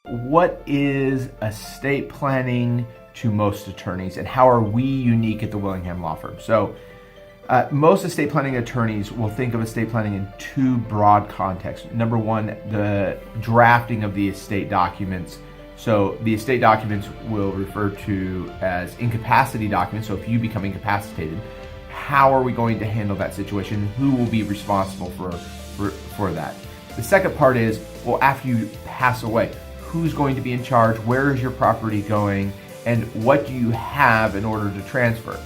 what is estate planning to most attorneys, and how are we unique at the Willingham Law Firm? So most estate planning attorneys will think of estate planning in two broad contexts. Number one, the drafting of the estate documents. So the estate documents will refer to as incapacity documents. So if you become incapacitated, how are we going to handle that situation? Who will be responsible for that? The second part is, well, after you pass away, who's going to be in charge? Where is your property going? And what do you have in order to transfer?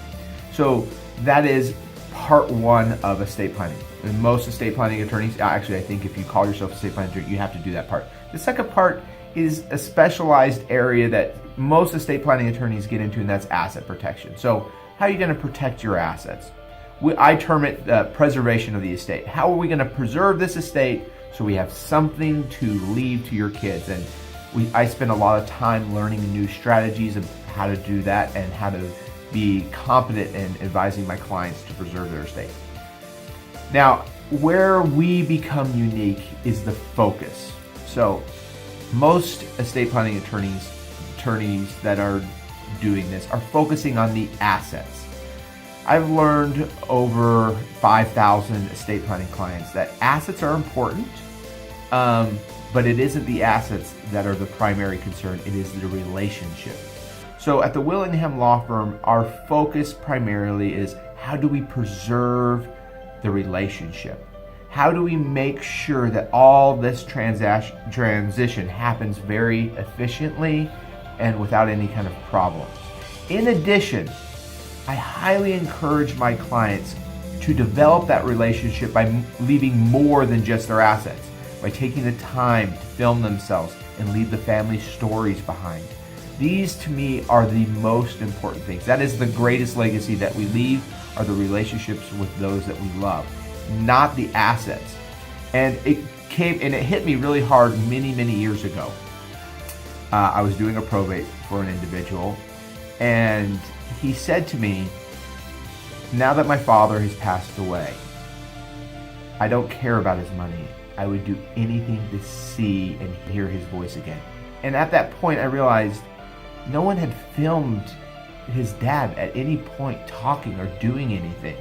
So that is part one of estate planning. And most estate planning attorneys, actually, I think if you call yourself a estate planning attorney, you have to do that part. The second part is a specialized area that most estate planning attorneys get into, and that's asset protection. So how are you going to protect your assets? I term it preservation of the estate. How are we going to preserve this estate so we have something to leave to your kids? And I spend a lot of time learning new strategies of how to do that and how to be competent in advising my clients to preserve their estate. Now, where we become unique is the focus. So most estate planning attorneys that are doing this are focusing on the assets. I've learned over 5,000 estate planning clients that assets are important, but it isn't the assets that are the primary concern, it is the relationship. So at the Willingham Law Firm, our focus primarily is how do we preserve the relationship? How do we make sure that all this transition happens very efficiently and without any kind of problems? In addition, I highly encourage my clients to develop that relationship by leaving more than just their assets, by taking the time to film themselves and leave the family stories behind. These to me are the most important things. That is the greatest legacy that we leave, are the relationships with those that we love, not the assets. And it hit me really hard many years ago. I was doing a probate for an individual, and he said to me, now that my father has passed away, I don't care about his money. I would do anything to see and hear his voice again. And at that point I realized no one had filmed his dad at any point talking or doing anything.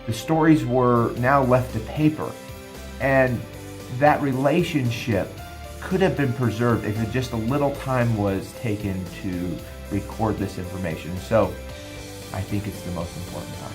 The stories were now left to paper, and that relationship could have been preserved if just a little time was taken to record this information. So I think it's the most important part.